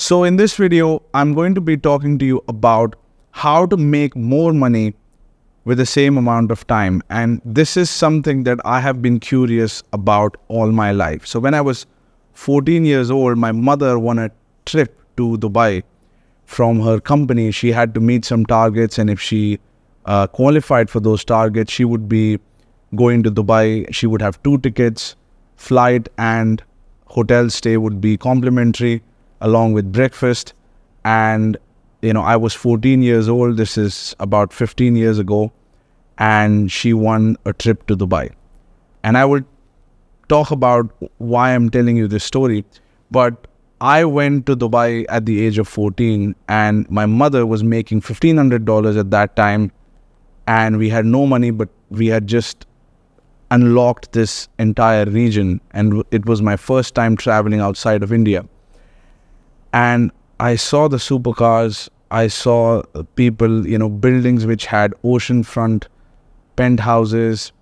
So in this video, I'm going to be talking to you about how to make more money with the same amount of time. And this is something that I have been curious about all my life. So when I was 14 years old, my mother won a trip to Dubai from her company. She had to meet some targets, and if she qualified for those targets, she would be going to Dubai. She would have 2 tickets, flight and hotel stay would be complimentary along with breakfast. And I was 14 years old. This is about 15 years ago, and she won a trip to Dubai. And I will talk about why I'm telling you this story. But I went to Dubai at the age of 14, and my mother was making $1,500 at that time, and we had no money, but we had just unlocked this entire region, and it was my first time traveling outside of India. And I saw the supercars, I saw people, buildings which had oceanfront penthouses,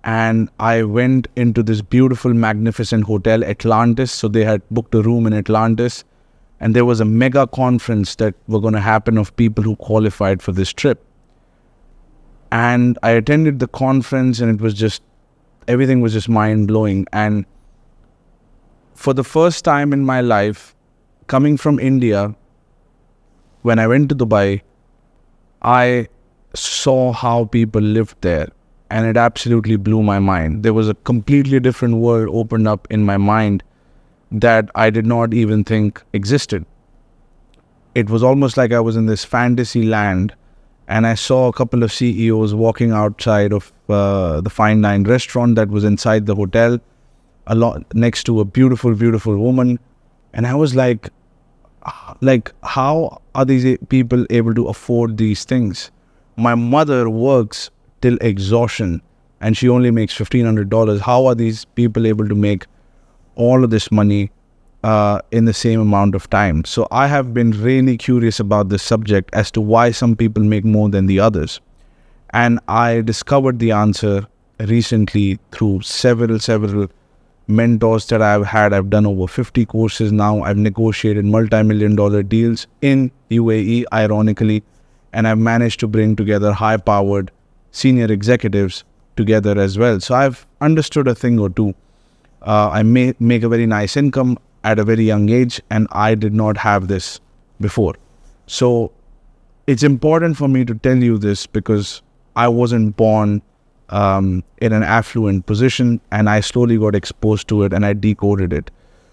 and I went into this beautiful, magnificent hotel, Atlantis. So they had booked a room in Atlantis, and there was a mega conference that were going to happen of people who qualified for this trip. And I attended the conference, and it was just, everything was just mind-blowing. And for the first time in my life, coming from India, when I went to Dubai, I saw how people lived there, and it absolutely blew my mind. There was a completely different world opened up in my mind that I did not even think existed. It was almost like I was in this fantasy land, and I saw a couple of CEOs walking outside of the fine dine restaurant that was inside the hotel, next to a beautiful, beautiful woman. And I was like, how are these people able to afford these things? My mother works till exhaustion, and she only makes $1,500. How are these people able to make all of this money in the same amount of time? So I have been really curious about this subject as to why some people make more than the others. And I discovered the answer recently through several mentors that I've had. I've done over 50 courses now. I've negotiated multi-million-dollar deals in UAE, ironically, and I've managed to bring together high-powered senior executives together as well. So I've understood a thing or two. I make a very nice income at a very young age, and I did not have this before. So it's important for me to tell you this because I wasn't born in an affluent position, and I slowly got exposed to it, and I decoded it.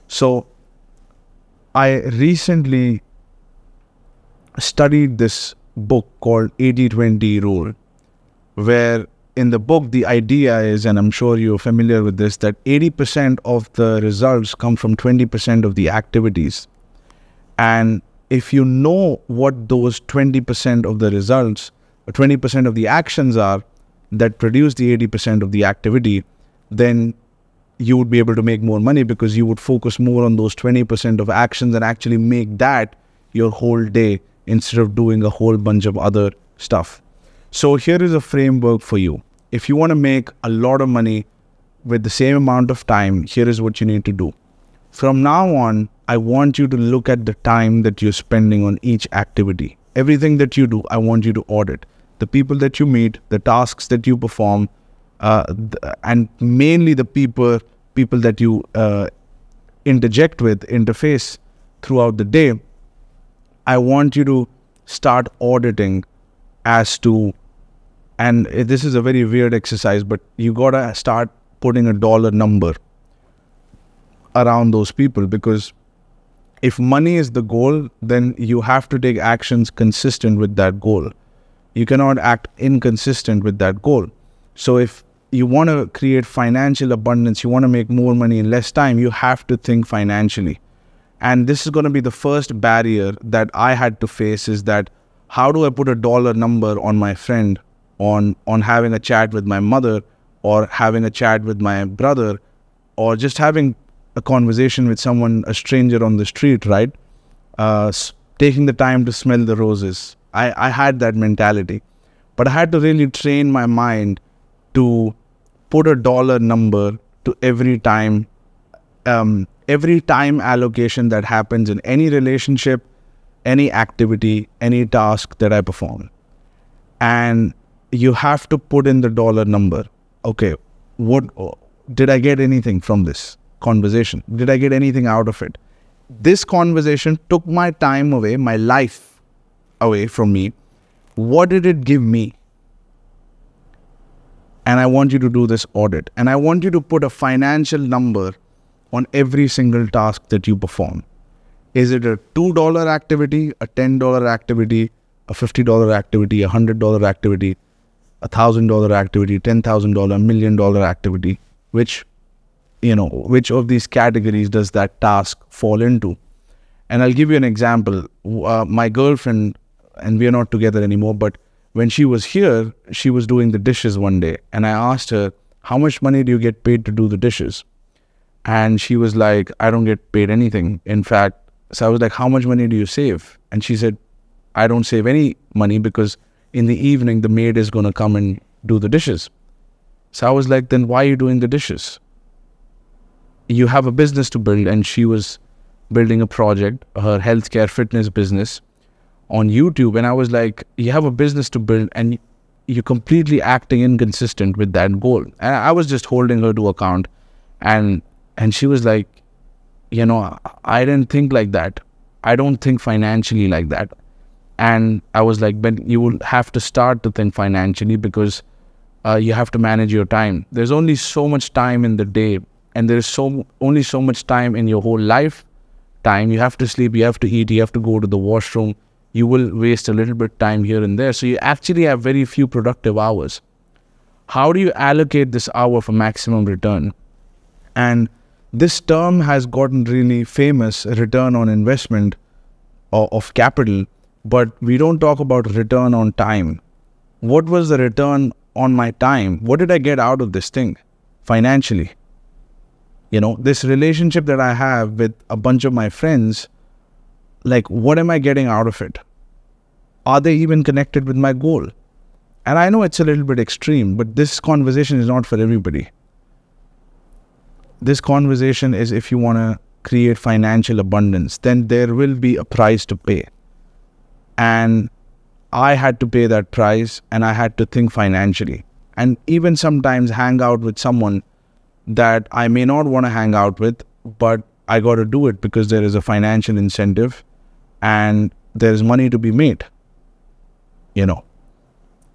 So I recently studied this book called 80-20 Rule, where in the book the idea is, and I'm sure you're familiar with this, that 80% of the results come from 20% of the activities. And if you know what those 20% of the results, or 20% of the actions are that produce the 80% of the activity, then you would be able to make more money because you would focus more on those 20% of actions and actually make that your whole day instead of doing a whole bunch of other stuff. So here is a framework for you. If you want to make a lot of money with the same amount of time, here is what you need to do. From now on, I want you to look at the time that you're spending on each activity. Everything that you do, I want you to audit. The people that you meet, the tasks that you perform, and mainly the people that you interface throughout the day. I want you to start auditing as to, and this is a very weird exercise, but you gotta start putting a dollar number around those people, because if money is the goal, then you have to take actions consistent with that goal. You cannot act inconsistent with that goal. So if you want to create financial abundance, you want to make more money in less time, you have to think financially. And this is going to be the first barrier that I had to face, is that how do I put a dollar number on my friend, on having a chat with my mother, or having a chat with my brother, or just having a conversation with someone, a stranger on the street, right? Taking the time to smell the roses. I had that mentality, but I had to really train my mind to put a dollar number to every time every time allocation that happens in any relationship, any activity, any task that I perform. And you have to put in the dollar number. Okay, what did I get anything from this conversation? Did I get anything out of it? This conversation took my time away, my life away from me. What did it give me? And I want you to do this audit. And I want you to put a financial number on every single task that you perform. Is it a $2 activity, a $10 activity, a $50 activity, a $100 activity, a $1,000 activity, $10,000, $1 million activity? Which of these categories does that task fall into? And I'll give you an example. My girlfriend, and we are not together anymore, but when she was here, she was doing the dishes one day. And I asked her, how much money do you get paid to do the dishes? And she was like, I don't get paid anything. In fact, so I was like, how much money do you save? And she said, I don't save any money because in the evening, the maid is going to come and do the dishes. So I was like, then why are you doing the dishes? You have a business to build. And she was building a project, her healthcare fitness business on YouTube. And I was like, you have a business to build and you're completely acting inconsistent with that goal. And I was just holding her to account. And she was like, I didn't think like that. I don't think financially like that. And I was like, but you will have to start to think financially because you have to manage your time. There's only so much time in the day, and there's only so much time in your whole life time. You have to sleep, you have to eat, you have to go to the washroom. You will waste a little bit of time here and there. So you actually have very few productive hours. How do you allocate this hour for maximum return? And this term has gotten really famous, return on investment of capital, but we don't talk about return on time. What was the return on my time? What did I get out of this thing financially? This relationship that I have with a bunch of my friends, like, what am I getting out of it? Are they even connected with my goal? And I know it's a little bit extreme, but this conversation is not for everybody. This conversation is if you want to create financial abundance, then there will be a price to pay. And I had to pay that price, and I had to think financially. And even sometimes hang out with someone that I may not want to hang out with, but I got to do it because there is a financial incentive and there is money to be made,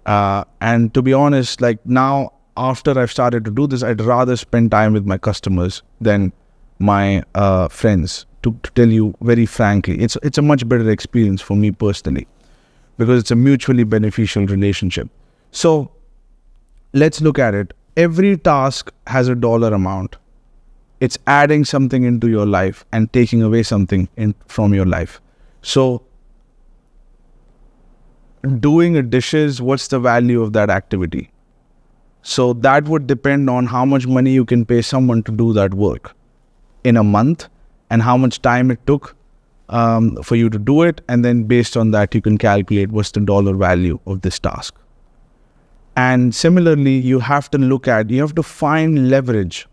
and to be honest, like now, after I've started to do this, I'd rather spend time with my customers than my friends, to tell you very frankly. It's a much better experience for me personally because it's a mutually beneficial relationship. So let's look at it. Every task has a dollar amount. It's adding something into your life and taking away something from your life. So doing a dishes, what's the value of that activity? So that would depend on how much money you can pay someone to do that work in a month and how much time it took for you to do it. And then based on that, you can calculate what's the dollar value of this task. And similarly, you have to find leverage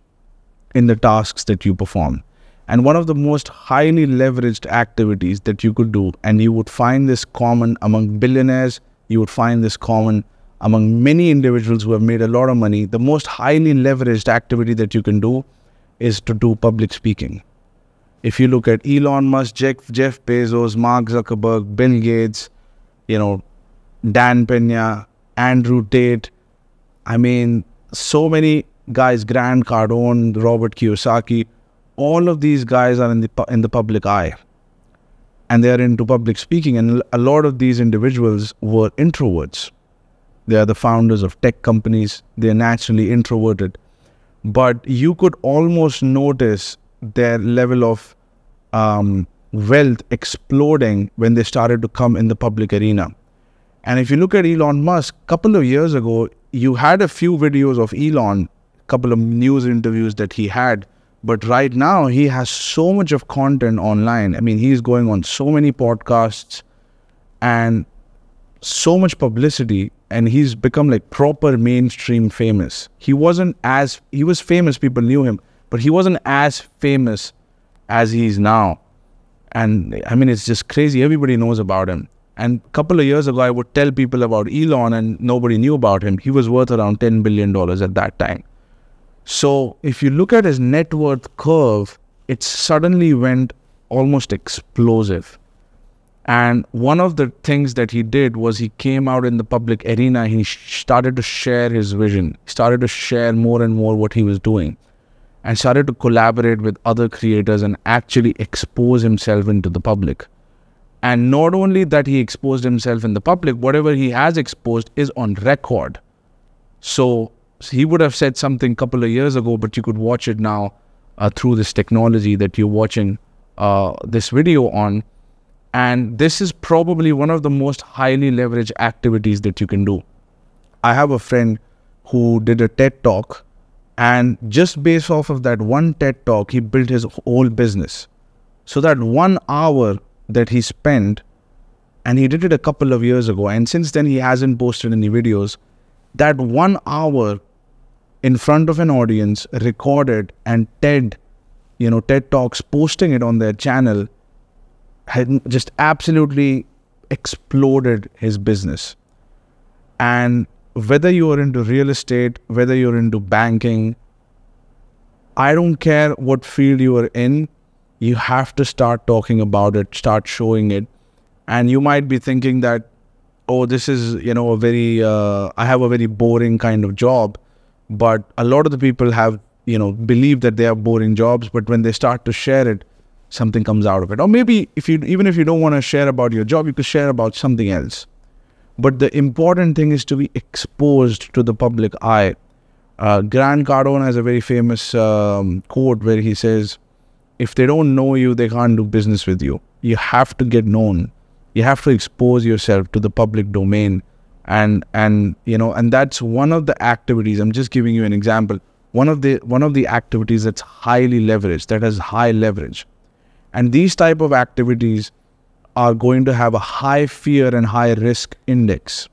in the tasks that you perform. And one of the most highly leveraged activities that you could do, and you would find this common among billionaires, you would find this common among many individuals who have made a lot of money, the most highly leveraged activity that you can do is to do public speaking. If you look at Elon Musk, Jeff Bezos, Mark Zuckerberg, Bill Gates, Dan Pena, Andrew Tate, I mean, so many guys, Grant Cardone, Robert Kiyosaki, all of these guys are in the public eye, and they are into public speaking. And a lot of these individuals were introverts. They are the founders of tech companies. They are naturally introverted, but you could almost notice their level of wealth exploding when they started to come in the public arena. And if you look at Elon Musk, a couple of years ago, you had a few videos of Elon, a couple of news interviews that he had, but right now he has so much of content online. I mean, he's going on so many podcasts and so much publicity, and he's become like proper mainstream famous. He was famous, people knew him, but he wasn't as famous as he is now. And I mean, it's just crazy. Everybody knows about him. And a couple of years ago, I would tell people about Elon and nobody knew about him. He was worth around $10 billion at that time. So if you look at his net worth curve, it suddenly went almost explosive. And one of the things that he did was he came out in the public arena. He started to share his vision. He started to share more and more what he was doing, and started to collaborate with other creators and actually expose himself into the public. And not only that he exposed himself in the public, whatever he has exposed is on record. So he would have said something a couple of years ago, but you could watch it now through this technology that you're watching this video on. And this is probably one of the most highly leveraged activities that you can do. I have a friend who did a TED Talk, and just based off of that one TED Talk, he built his whole business. So that 1 hour that he spent, and he did it a couple of years ago, and since then he hasn't posted any videos. That 1 hour in front of an audience, recorded, and TED Talks, posting it on their channel, had just absolutely exploded his business. And whether you are into real estate, whether you're into banking, I don't care what field you are in, you have to start talking about it, start showing it. And you might be thinking that, oh, this is, a very, I have a very boring kind of job. But a lot of the people have, believe that they have boring jobs, but when they start to share it, something comes out of it. Or maybe even if you don't want to share about your job, you could share about something else. But the important thing is to be exposed to the public eye. Grant Cardone has a very famous quote where he says, if they don't know you, they can't do business with you. You have to get known. You have to expose yourself to the public domain. And that's one of the activities. I'm just giving you an example. One of the activities that's highly leveraged, that has high leverage. And these type of activities are going to have a high fear and high risk index.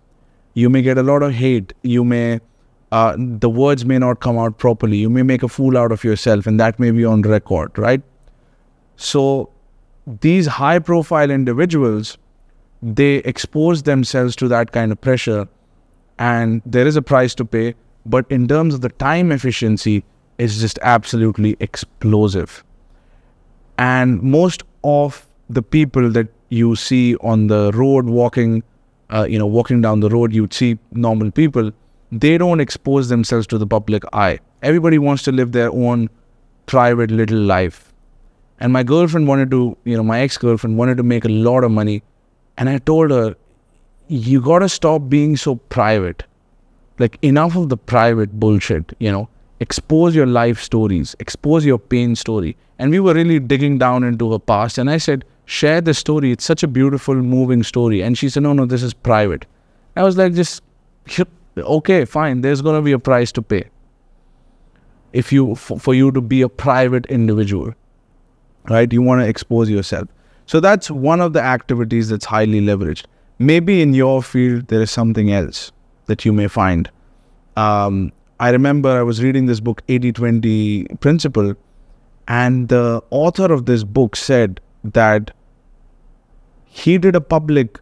You may get a lot of hate. You may, the words may not come out properly. You may make a fool out of yourself, and that may be on record, right? So these high profile individuals, they expose themselves to that kind of pressure, and there is a price to pay. But in terms of the time efficiency, it's just absolutely explosive. And most of the people that you see on the road walking down the road, you'd see normal people, they don't expose themselves to the public eye. Everybody wants to live their own private little life. And my girlfriend wanted to, my ex-girlfriend wanted to make a lot of money. And I told her, you got to stop being so private. Like, enough of the private bullshit, expose your life stories, expose your pain story. And we were really digging down into her past. And I said, share the story. It's such a beautiful, moving story. And she said, no, this is private. I was like, okay, fine. There's going to be a price to pay for you to be a private individual, right? You want to expose yourself. So that's one of the activities that's highly leveraged. Maybe in your field, there is something else that you may find. I remember I was reading this book, 80-20 Principle, and the author of this book said that he did a public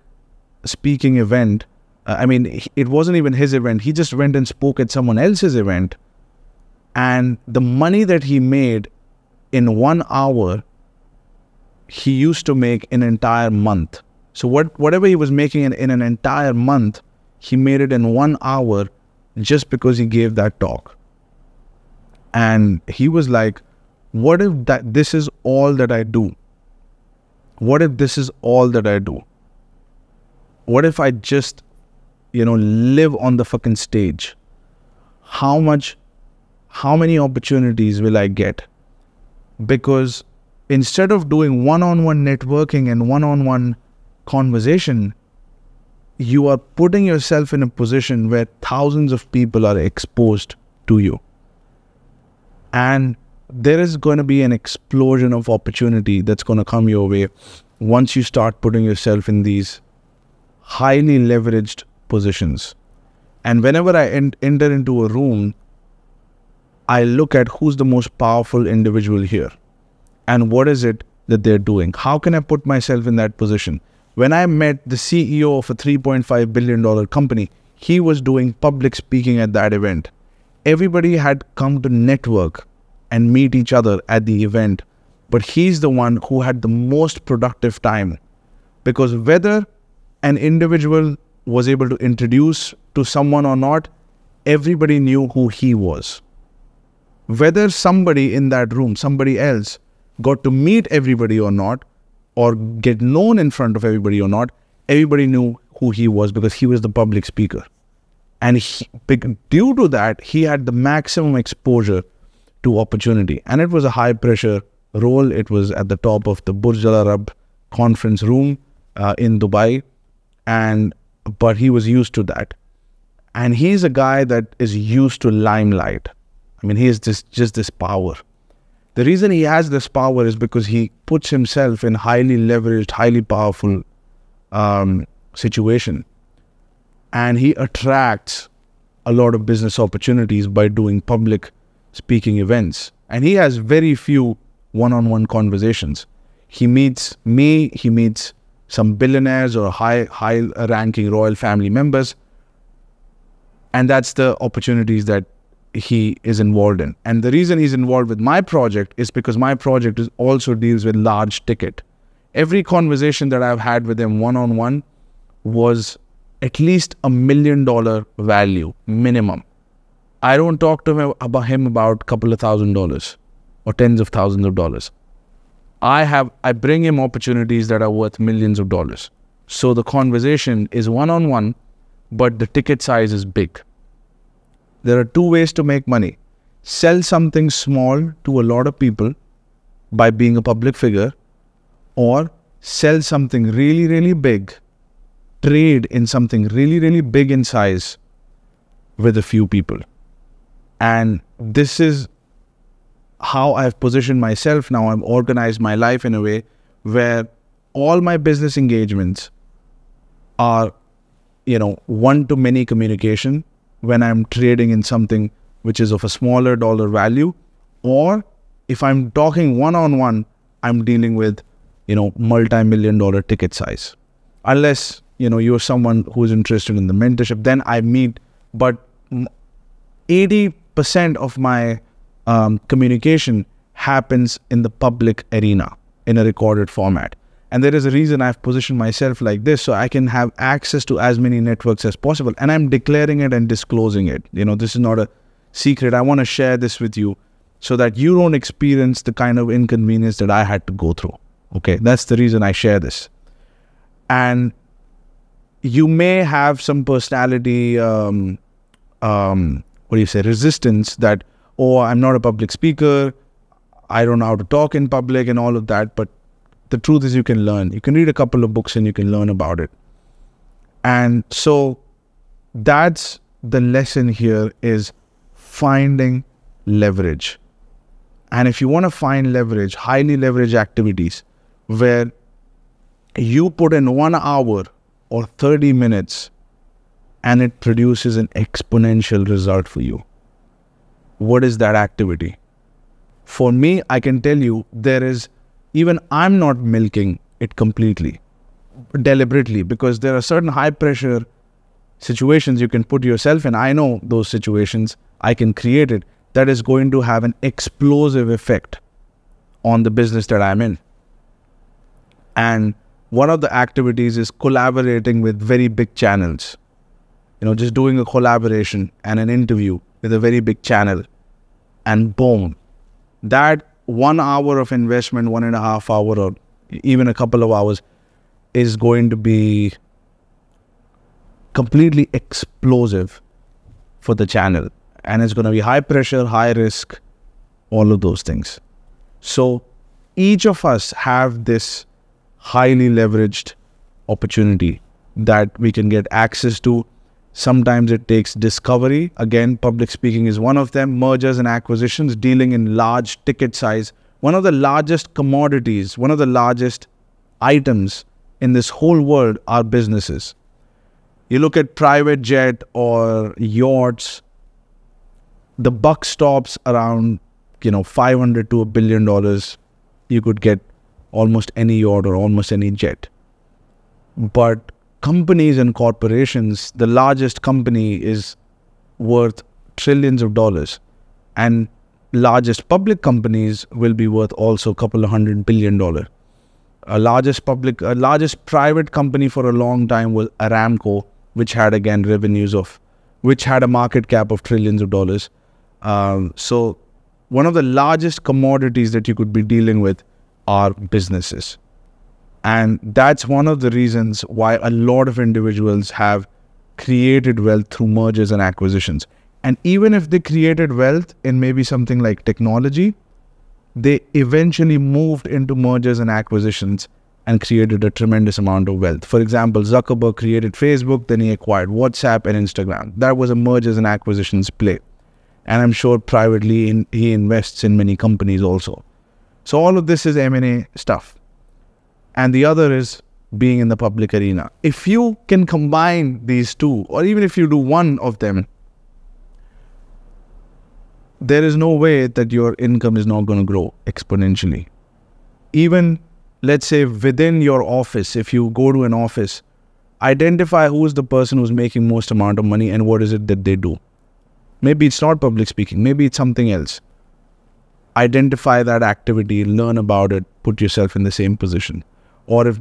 speaking event. It wasn't even his event. He just went and spoke at someone else's event. And the money that he made in 1 hour, he used to make an entire month. So whatever he was making in an entire month, he made it in 1 hour just because he gave that talk. And he was like, what if this is all that I do? What if this is all that I do? What if I just, live on the fucking stage? How many opportunities will I get? Because instead of doing one-on-one networking and one-on-one conversation, you are putting yourself in a position where thousands of people are exposed to you. And there is going to be an explosion of opportunity that's going to come your way once you start putting yourself in these highly leveraged positions. And whenever I enter into a room, I look at who's the most powerful individual here. and what is it that they're doing? How can I put myself in that position? When I met the CEO of a $3.5 billion company, he was doing public speaking at that event. Everybody had come to network and meet each other at the event, but he's the one who had the most productive time, because whether an individual was able to introduce to someone or not, everybody knew who he was. Whether somebody in that room, somebody else, got to meet everybody or not, or get known in front of everybody or not, everybody knew who he was because he was the public speaker. And due to that, he had the maximum exposure to opportunity. And it was a high pressure role. It was at the top of the Burj Al Arab conference room in Dubai. But he was used to that. And he's a guy that is used to limelight. I mean, he has just this power. The reason he has this power is because he puts himself in highly leveraged, highly powerful situation. And he attracts a lot of business opportunities by doing public speaking events. And he has very few one-on-one conversations. He meets me, he meets some billionaires or high-ranking royal family members. And that's the opportunities that he is involved in. And the reason he's involved with my project is because my project also deals with large ticket. Every conversation that I've had with him one-on-one was at least $1 million value minimum. I don't talk to him about a couple of $1,000s or tens of thousands of dollars. I bring him opportunities that are worth millions of dollars. So the conversation is one-on-one, but the ticket size is big. There are two ways to make money. Sell something small to a lot of people by being a public figure, or sell something really, really big, trade in something really, really big in size with a few people. And this is how I've positioned myself now. I've organized my life in a way where all my business engagements are, one-to-many communication when I'm trading in something which is of a smaller dollar value, or if I'm talking one-on-one, I'm dealing with, multi-million dollar ticket size. Unless, you're someone who's interested in the mentorship, then I meet, but 80% of my communication happens in the public arena, in a recorded format. And there is a reason I've positioned myself like this, so I can have access to as many networks as possible. And I'm declaring it and disclosing it. This is not a secret. I want to share this with you so that you don't experience the kind of inconvenience that I had to go through. Okay, that's the reason I share this. And you may have some personality, resistance that, oh, I'm not a public speaker, I don't know how to talk in public and all of that. But the truth is, you can learn. You can read a couple of books and you can learn about it. And so that's the lesson here, is finding leverage. And if you want to find leverage, highly leveraged activities where you put in 1 hour or 30 minutes and it produces an exponential result for you. What is that activity? For me, I can tell you, even I'm not milking it completely, deliberately, because there are certain high pressure situations you can put yourself in. I know those situations, I can create it, that is going to have an explosive effect on the business that I'm in. And one of the activities is collaborating with very big channels. Just doing a collaboration and an interview with a very big channel, and boom, that 1 hour of investment, 1.5 hours, or even a couple of hours, is going to be completely explosive for the channel. And it's going to be high pressure, high risk, all of those things. So each of us have this highly leveraged opportunity that we can get access to. Sometimes it takes discovery. Again, public speaking is one of them. Mergers and acquisitions, dealing in large ticket size. One of the largest commodities, one of the largest items in this whole world are businesses. You look at private jet or yachts, the buck stops around, $500 to $1 billion you could get almost any yacht or almost any jet. But companies and corporations, the largest company is worth trillions of dollars, and largest public companies will be worth also a couple of $100 billion. Largest private company for a long time was Aramco, which had again which had a market cap of trillions of dollars. So one of the largest commodities that you could be dealing with are businesses. And that's one of the reasons why a lot of individuals have created wealth through mergers and acquisitions. And even if they created wealth in maybe something like technology, they eventually moved into mergers and acquisitions and created a tremendous amount of wealth. For example, Zuckerberg created Facebook, then he acquired WhatsApp and Instagram. That was a mergers and acquisitions play. And I'm sure privately he invests in many companies also. So all of this is M&A stuff. And the other is being in the public arena. If you can combine these two, or even if you do one of them, there is no way that your income is not going to grow exponentially. Even, let's say, within your office, if you go to an office, identify who is the person who's making most amount of money and what is it that they do. Maybe it's not public speaking. Maybe it's something else. Identify that activity, learn about it, put yourself in the same position. Or if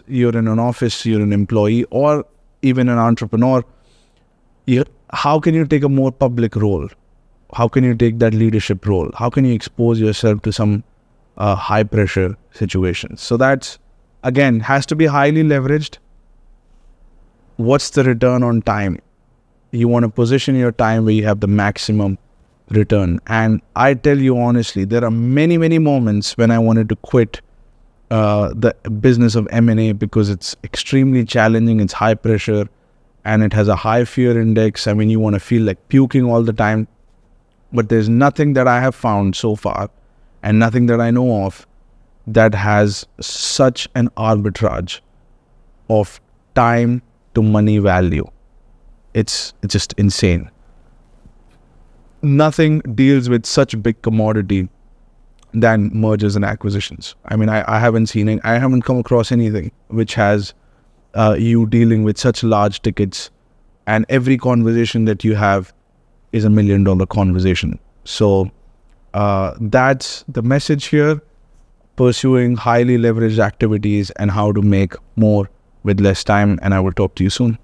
you're in an office, you're an employee, or even an entrepreneur, how can you take a more public role? How can you take that leadership role? How can you expose yourself to some high pressure situations? So that's, again, has to be highly leveraged. What's the return on time? You want to position your time where you have the maximum return. And I tell you honestly, there are many, many moments when I wanted to quit the business of M&A because it's extremely challenging, it's high pressure, and it has a high fear index. I mean, you want to feel like puking all the time. But there's nothing that I have found so far, and nothing that I know of, that has such an arbitrage of time to money value. It's just insane. Nothing deals with such a big commodity than mergers and acquisitions. I mean, I haven't come across anything which has you dealing with such large tickets, and every conversation that you have is $1 million conversation. So that's the message here: pursuing highly leveraged activities and how to make more with less time. And I will talk to you soon.